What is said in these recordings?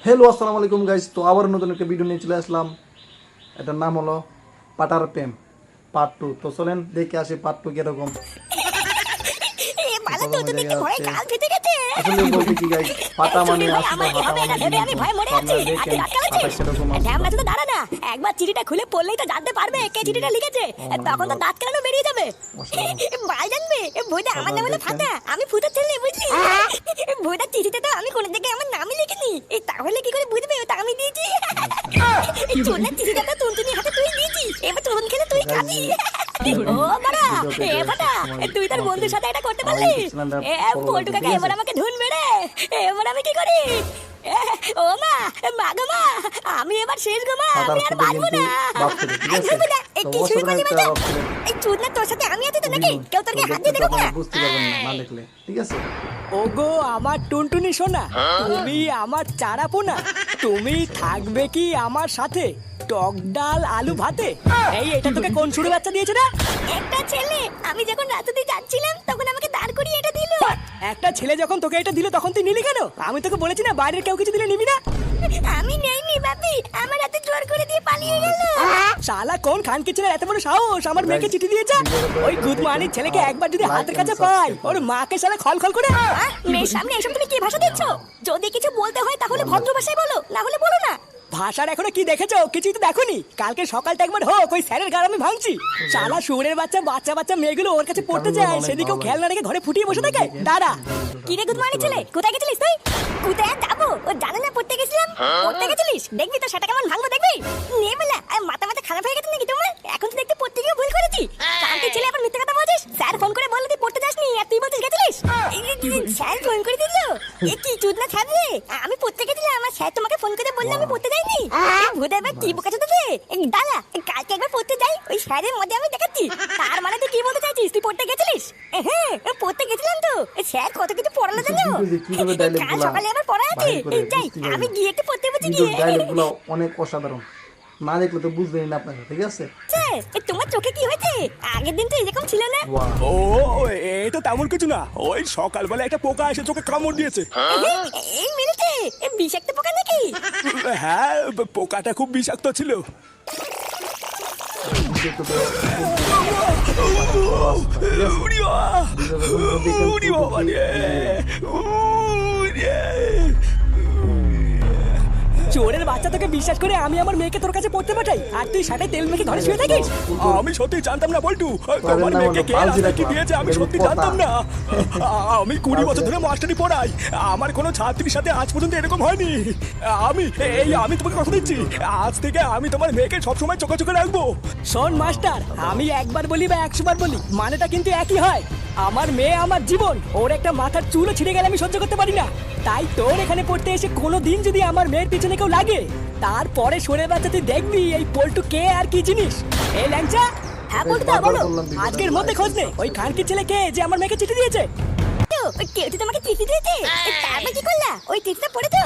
Hello আসসালামু আলাইকুম guys. তো আবার নতুন একটা ভিডিও নিয়ে চলে আসলাম। এটার নাম হলো পাটার প্রেম পার্ট 2। তো চলেন দেখে আসি পার্ট 2 কিরকম। পালা তো তুমি কি ভয়ে কাল ফেটে গেছে। আসলে বলতে কি গাইস, পাটা মানে ভাই আসলে আমার কি হাতা হবে না মানে ভেবে আমি ভয় মরে আছি। দেখেন পাটা কিরকম আছে। ঢ্যামনা তো দাঁড়া না, একবার চিঠিটা খুলে পড়লেই তো জানতে পারবে কে চিঠিটা লিখেছে। তখন তো দাঁত কেন বেরিয়ে যাবে। ভাই জানবে বইটা আমার নামে ফাটা, আমি ফুটো ছেলে বুঝলি। বইটা চিঠিতে তো আমি কোনো দিকে আমার নামই লিখিনি, তাহলে কি করে বুঝবে ওটা আমি দিয়েছি। চোরের চিঠিটা তো টুনটুনির হাতে তুই দিয়েছি, এবার তোরন খেলে তুই খাবি। ও বাড়া এ ফাটা, তুই তোর বন্ধুর সাথে এটা করতে পারলি। পল্টু কাকা এবার আমাকে ঢুনবে রে, এবার আমি কি করি। ও মা গো মা, আমি এবার শেষ গো মা, আমি আর বাঁচবো না। কি শুরু করলি বেটা, এই চুদনা তোর সাথে আমি আছি তো নাকি, কেউ তোর হাত দিয়ে দেখো না। বুঝতে পারবেন না দেখলে, ঠিক আছে। ওগো আমার টুনটুনি সোনা, তুমি আমার চারা পোনা, তুমি থাকবে কি আমার সাথে টক ডাল আলু ভাতে। এই এটা তোকে কোন শুরু বাচ্চা দিয়েছে না? একটা ছেলে, আমি যখন রাস্তাতে যাচ্ছিলাম তখন আমাকে দাঁড় করিয়ে এটা দিল। একটা ছেলে যখন তোকে এটা দিল তখন তুই নিলি কেন? আমি তোকে বলেছি না বাইরের কেউ কিছু দিলে নিবি না। আমি নেইনি বাপি, আমার হাতে জোর করে দিয়ে পালিয়ে গেল। শালা কোন খানকি ছেলে এত বড় সাহস আমার মেয়েকে চিঠি দিয়েছে। ওই গুদমানির ছেলেকে একবার যদি হাতের কাছে পাই, ওর মাকে শালা খল করে। মেয়ের সামনে এসব তুমি কি ভাষা দিচ্ছ? যদি কিছু বলতে হয় তাহলে ভদ্র ভাষায় বলো, না হলে বলো না। ভাষার এখনো কি দেখেছো? কিছুই তো দেখোনি। কালকে সকালটা একবার হোক ওই স্যারের গাড় আমি ভাঙছি। শালা শুয়োরের বাচ্চা বাচ্চা বাচ্চা মেয়েগুলো ওর কাছে পড়তে যায়, সেদিকেও খেয়াল না রেখে ঘরে ফুটিয়ে বসে থাকে। দাঁড়া কি রে গুদমানি ছেলে, কোথায় গেছিলিস তুই? কোথায় যাবো, ও জানে না পড়তে গেছিলাম। পড়তে গেছিলিস, দেখবি তো সেটা কেমন ভাঙবো দেখবি। নে বেলা মাথা মাথা খারাপ হয়ে গেছে নাকি তোমার? এখন তো দেখতে পড়তে গিয়ে ভুল করেছি। কালকে ছেলে আবার মিথ্যা কথা বলছিস। স্যার ফোন করে বললো তুই পড়তে যাসনি আর তুই বলছিস গেছিলিস। স্যার ফোন করে দিল, এ কি চুদনা স্যার রে। আমি পড়তে গেছিলাম, আমার স্যার তোমাকে ফোন করে বললো আমি পড়তে যাইনি। ভুদা এবার কি বোকাচোদা রে। দাঁড়া কালকে একবার পড়তে যাই, ওই স্যারের মধ্যে আমি দেখাচ্ছি। তার মানে তুই কি বলতে চাইছিস তুই পড়তে গেছিলিস? হ্যাঁ পড়তে গেছিলাম তো, স্যার কত কিছু পড়ালো জানো। কাল সকালে আবার পড়া আছে, যাই আমি গিয়ে একটু পড়তে বসে গিয়ে। ডায়লগগুলো অনেক অসাধারণ, না দেখলে তো বুঝবেন না আপনারা, ঠিক আছে। তোমার চোখে কি হয়েছে? আগের দিন তো এরকম ছিল না। ও এটা তেমন কিছু না, ওই সকালবেলা একটা পোকা এসে চোখে কামড় দিয়েছে। এই মিনিটে বিষাক্ত পোকা নাকি? হ্যাঁ পোকাটা খুব বিষাক্ত ছিল। চোরের বাচ্চা তোকে বিশ্বাস করে আমি আমার মেয়েকে তোর কাছে পড়তে পাঠাই, আর তুই সেটাই তেল মেখে ঘরে শুয়ে থাকিস। আমি সত্যি জানতাম না বল্টু, তোমার মেয়েকে কে রাস্তায় কি দিয়েছে আমি সত্যি জানতাম না। আমি 20 বছর ধরে মাস্টারি পড়াই, আমার কোনো ছাত্রীর সাথে আজ পর্যন্ত এরকম হয়নি। আমি তোমাকে কথা দিচ্ছি, আজ থেকে আমি তোমার মেয়েকে সবসময় চোখে চোখে রাখবো। শোন মাস্টার, আমি একবার বলি বা 100 বার বলি, মানেটা কিন্তু একই হয়। আমার মেয়ে আমার জীবন, ওর একটা মাথার চুলও ছিঁড়ে গেলে আমি সহ্য করতে পারি না। তাই তোর এখানে পড়তে এসে কোনো দিন যদি আমার মেয়ের পিছনে কেউ লাগে, তারপরে সরে বাচ্চা তুই দেখবি এই পল্টু কে আর কি জিনিস। এই ল্যাংচা, হ্যাঁ বলতে বলো। আজকের মধ্যে খোঁজ নে ওই খানকির ছেলে কে যে আমার মেয়েকে চিঠি দিয়েছে। কেউ তো তোমাকে চিঠি দিয়েছে, তারপর কি করলা? ওই চিঠিটা পড়েছো?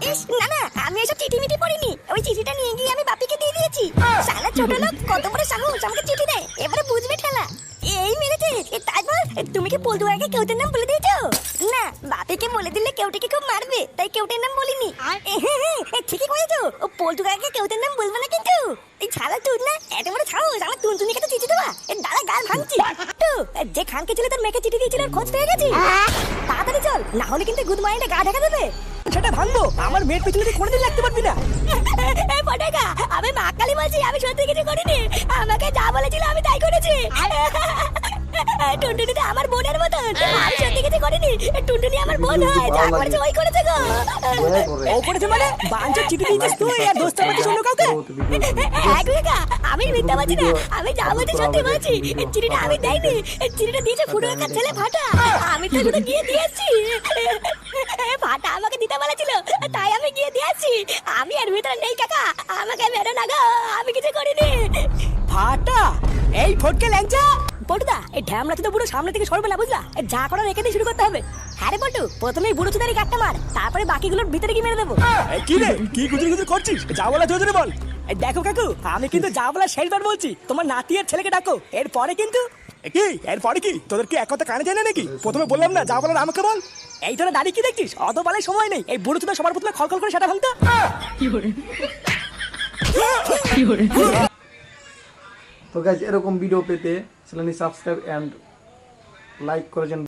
ইস না না, আমি এসব চিঠি মিঠি পড়িনি। ওই চিঠিটা নিয়ে গিয়ে আমি বাপিকে দিয়ে দিয়েছি। শালা ছোট লোক কত বড় সাহস আমাকে চিঠি দেয়, এবারে বুঝবে ঠেলা। এই মেরেছে। তারপর তুমি কি পল্টুয়াকে কেউটের নাম বলে দিয়েছো? না, বাপিকে বলে দিলে কেউটিকে খুব মারবে, তাই কেউটের নাম বলিনি। ঠিকই করেছো, ও পল্টুয়াকে কেউটের নাম বলবে না কিন্তু। এই ছাড়া তুই না এত বড় সাহস আমার টুনটুনিকে তো চিঠি দেওয়া, দাঁড়া গাল ভাঙছি। যে খানকে ছিল তোর মেয়েকে চিঠি দিয়েছিল খোঁজ পেয়ে গেছি। তাড়াতাড়ি চল, না হলে কিন্তু গুড মাইন্ডে গা ঢাকা দেবে। সেটা ভাঙবো, আমার মেয়ের পিছনে তুই কোনোদিন লাগতে পারবি না। পটাকা, আমি মা কালী বলছি, আমি সত্যি কিছু করিনি। আমাকে যা বলেছিল আমি তাই করেছি। টুনটুনি তো আমার বোনের মতন, আমি সত্যি কিছু করিনি। টুনটুনি আমার বোন হয়, যা করেছে ওই করেছে গো। ও করেছে মানে বাঞ্চা চিঠি দিয়েছিস তুই আর দোস্ত আমাদের অন্য কাউকে? এক লেখা আমি মিথ্যা বলছি না, আমি যা বলছি সত্যি বলছি। চিঠিটা আমি দেইনি, চিঠিটা দিয়েছে ফুটো একটা ছেলে ফাটা। আমি তো শুধু গিয়ে দিয়েছি। ফাটা আমাকে দিতে বলেছিল, তাই আমি গিয়ে দিয়েছি। আমি এর ভিতরে নেই কাকা, আমাকে মেরো না গো, আমি কিছু করিনি। ফাটা, এই ফটকে ল্যাংচা পটুদা এই ঢ্যামলা তো পুরো সামনে থেকে সরবে না বুঝলা, এই যা করার এখানে শুরু করতে হবে। হ্যাঁ রে পটু, প্রথমে এই বুড়ো চুদারি কাটটা মার, তারপরে বাকিগুলোর ভিতরে কি মেরে দেবো। এই কি রে, কি গুজর গুজর করছিস? যা বলা জোরে বল। এই দেখো কাকু, আমি কিন্তু যা বলার শেষবার বলছি, তোমার নাতি আর ছেলেকে ডাকো, এরপরে কিন্তু কি এরপরে কি? তোদের কি এক কথা কানে যায় না নাকি? প্রথমে বললাম না, যা বলার আমাকে বল। এই তোরা দাঁড়িয়ে কি দেখছিস? অত বলার সময় নেই, এই বুড়ো চুদা সবার প্রথমে খলখল করে সেটা ভাঙতো। তো গাইজ এরকম ভিডিও পেতে চ্যানেলটি সাবস্ক্রাইব এন্ড লাইক করে যেন